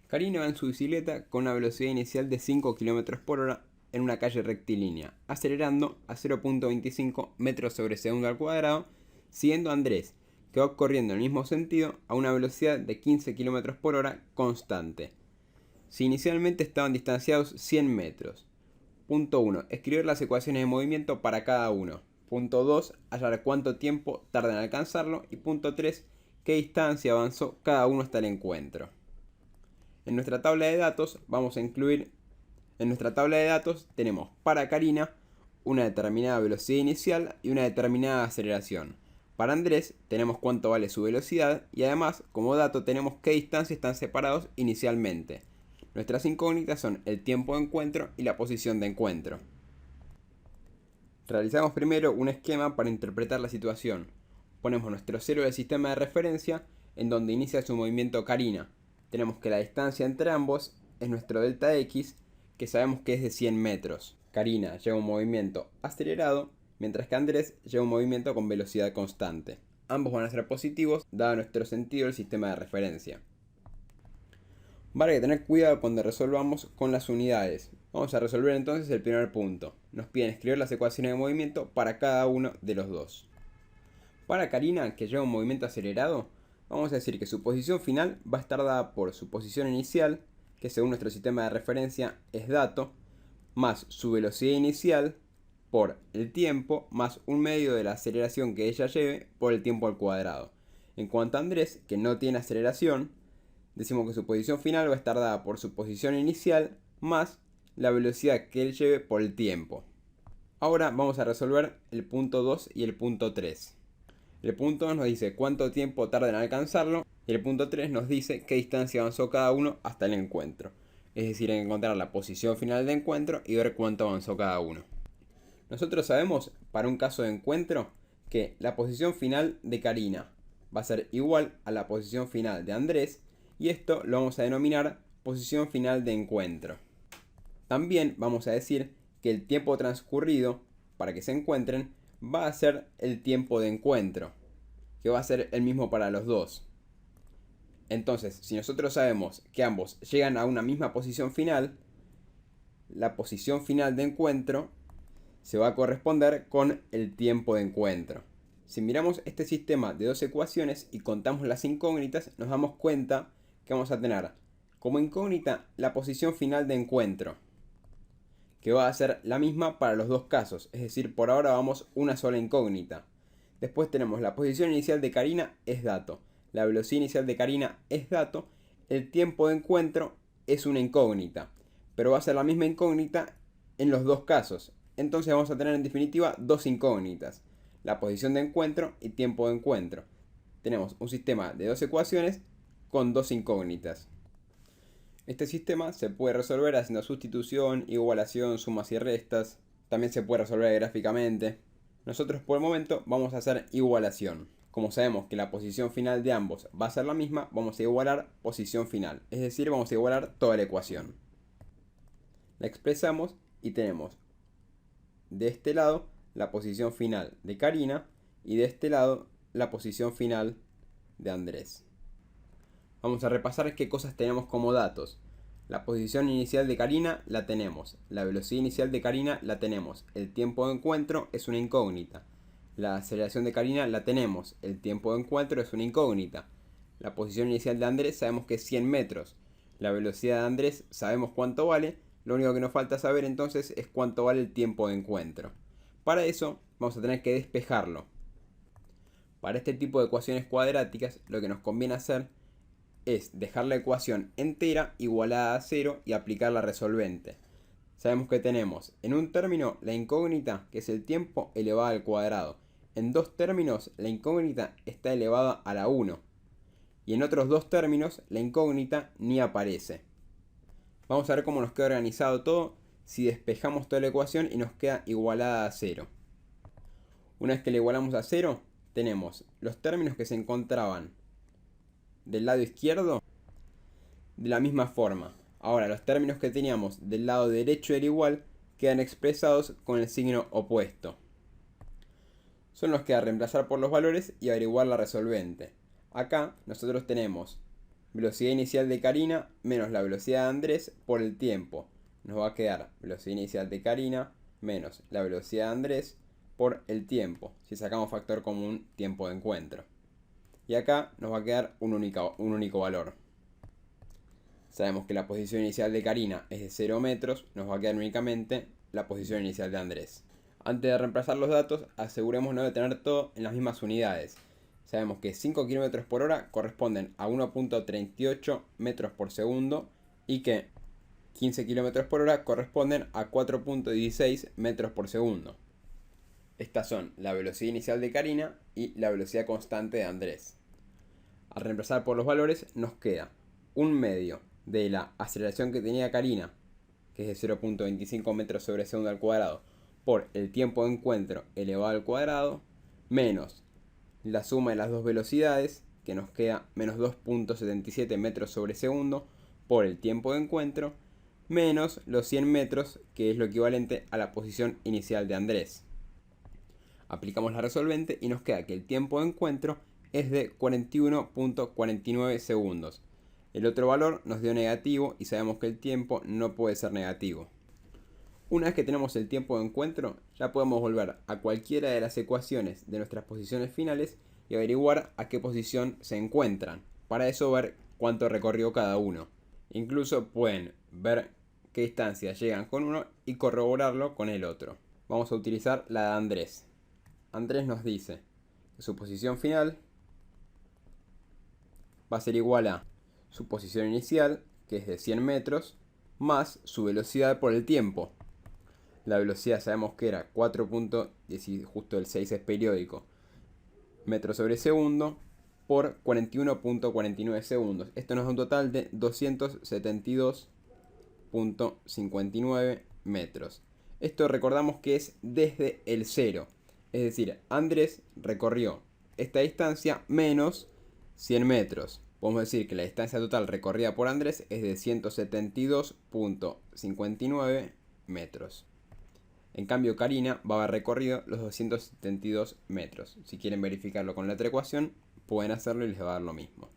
Karina va en su bicicleta con una velocidad inicial de 5 km por hora en una calle rectilínea, acelerando a 0.25 metros sobre segundo al cuadrado, siguiendo a Andrés, que va corriendo en el mismo sentido a una velocidad de 15 km por hora constante. Si inicialmente estaban distanciados 100 metros. Punto 1. Escribir las ecuaciones de movimiento para cada uno. Punto 2. Hallar cuánto tiempo tarda en alcanzarlo. Y punto 3. Qué distancia avanzó cada uno hasta el encuentro. En nuestra tabla de datos tenemos para Karina una determinada velocidad inicial y una determinada aceleración. Para Andrés tenemos cuánto vale su velocidad y además como dato tenemos qué distancia están separados inicialmente. Nuestras incógnitas son el tiempo de encuentro y la posición de encuentro. Realizamos primero un esquema para interpretar la situación. Ponemos nuestro cero del sistema de referencia en donde inicia su movimiento Karina. Tenemos que la distancia entre ambos es nuestro delta x, que sabemos que es de 100 metros. Karina lleva un movimiento acelerado, mientras que Andrés lleva un movimiento con velocidad constante. Ambos van a ser positivos, dado nuestro sentido del sistema de referencia. Vale que tener cuidado cuando resolvamos con las unidades. Vamos a resolver entonces el primer punto. Nos piden escribir las ecuaciones de movimiento para cada uno de los dos. Para Karina, que lleva un movimiento acelerado, vamos a decir que su posición final va a estar dada por su posición inicial, que según nuestro sistema de referencia es dato, más su velocidad inicial por el tiempo, más un medio de la aceleración que ella lleve por el tiempo al cuadrado. En cuanto a Andrés, que no tiene aceleración, decimos que su posición final va a estar dada por su posición inicial más la velocidad que él lleve por el tiempo. Ahora vamos a resolver el punto 2 y el punto 3. El punto 2 nos dice cuánto tiempo tarda en alcanzarlo y el punto 3 nos dice qué distancia avanzó cada uno hasta el encuentro. Es decir, encontrar la posición final de encuentro y ver cuánto avanzó cada uno. Nosotros sabemos, para un caso de encuentro, que la posición final de Karina va a ser igual a la posición final de Andrés y esto lo vamos a denominar posición final de encuentro. También vamos a decir que el tiempo transcurrido para que se encuentren va a ser el tiempo de encuentro, que va a ser el mismo para los dos. Entonces, si nosotros sabemos que ambos llegan a una misma posición final, la posición final de encuentro se va a corresponder con el tiempo de encuentro. Si miramos este sistema de dos ecuaciones y contamos las incógnitas, nos damos cuenta que vamos a tener como incógnita la posición final de encuentro, que va a ser la misma para los dos casos, es decir, por ahora vamos una sola incógnita. Después tenemos la posición inicial de Karina es dato, la velocidad inicial de Karina es dato, el tiempo de encuentro es una incógnita, pero va a ser la misma incógnita en los dos casos. Entonces vamos a tener en definitiva dos incógnitas, la posición de encuentro y tiempo de encuentro. Tenemos un sistema de dos ecuaciones con dos incógnitas. Este sistema se puede resolver haciendo sustitución, igualación, sumas y restas. También se puede resolver gráficamente. Nosotros por el momento vamos a hacer igualación. Como sabemos que la posición final de ambos va a ser la misma, vamos a igualar posición final. Es decir, vamos a igualar toda la ecuación. La expresamos y tenemos de este lado la posición final de Karina y de este lado la posición final de Andrés. Vamos a repasar qué cosas tenemos como datos. La posición inicial de Karina la tenemos, la velocidad inicial de Karina la tenemos, el tiempo de encuentro es una incógnita. La aceleración de Karina la tenemos, el tiempo de encuentro es una incógnita. La posición inicial de Andrés sabemos que es 100 metros. La velocidad de Andrés sabemos cuánto vale, lo único que nos falta saber entonces es cuánto vale el tiempo de encuentro. Para eso vamos a tener que despejarlo. Para este tipo de ecuaciones cuadráticas lo que nos conviene hacer es dejar la ecuación entera igualada a 0 y aplicar la resolvente. Sabemos que tenemos en un término la incógnita, que es el tiempo, elevada al cuadrado. En dos términos la incógnita está elevada a la 1. Y en otros dos términos la incógnita ni aparece. Vamos a ver cómo nos queda organizado todo si despejamos toda la ecuación y nos queda igualada a 0. Una vez que la igualamos a 0, tenemos los términos que se encontraban del lado izquierdo de la misma forma. Ahora los términos que teníamos del lado derecho del igual quedan expresados con el signo opuesto. Solo nos queda reemplazar por los valores y averiguar la resolvente. Acá nosotros tenemos velocidad inicial de Karina menos la velocidad de Andrés por el tiempo. Nos va a quedar velocidad inicial de Karina menos la velocidad de Andrés por el tiempo, si sacamos factor común tiempo de encuentro. Y acá nos va a quedar un único valor. Sabemos que la posición inicial de Karina es de 0 metros, nos va a quedar únicamente la posición inicial de Andrés. Antes de reemplazar los datos, asegurémonos de tener todo en las mismas unidades. Sabemos que 5 km por hora corresponden a 1.38 metros por segundo y que 15 km por hora corresponden a 4.16 metros por segundo. Estas son la velocidad inicial de Karina y la velocidad constante de Andrés. Al reemplazar por los valores nos queda un medio de la aceleración que tenía Karina, que es de 0.25 metros sobre segundo al cuadrado, por el tiempo de encuentro elevado al cuadrado, menos la suma de las dos velocidades, que nos queda menos 2.77 metros sobre segundo, por el tiempo de encuentro, menos los 100 metros, que es lo equivalente a la posición inicial de Andrés. Aplicamos la resolvente y nos queda que el tiempo de encuentro es de 41.49 segundos. El otro valor nos dio negativo y sabemos que el tiempo no puede ser negativo. Una vez que tenemos el tiempo de encuentro, ya podemos volver a cualquiera de las ecuaciones de nuestras posiciones finales y averiguar a qué posición se encuentran. Para eso ver cuánto recorrió cada uno. Incluso pueden ver qué distancia llegan con uno y corroborarlo con el otro. Vamos a utilizar la de Andrés. Andrés nos dice que su posición final va a ser igual a su posición inicial, que es de 100 metros, más su velocidad por el tiempo. La velocidad sabemos que era 4. Justo el 6 es periódico, metros sobre segundo, por 41.49 segundos. Esto nos da un total de 272.59 metros. Esto recordamos que es desde el 0. Es decir, Andrés recorrió esta distancia menos 100 metros. Podemos decir que la distancia total recorrida por Andrés es de 172.59 metros. En cambio, Karina va a haber recorrido los 272 metros. Si quieren verificarlo con la otra ecuación, pueden hacerlo y les va a dar lo mismo.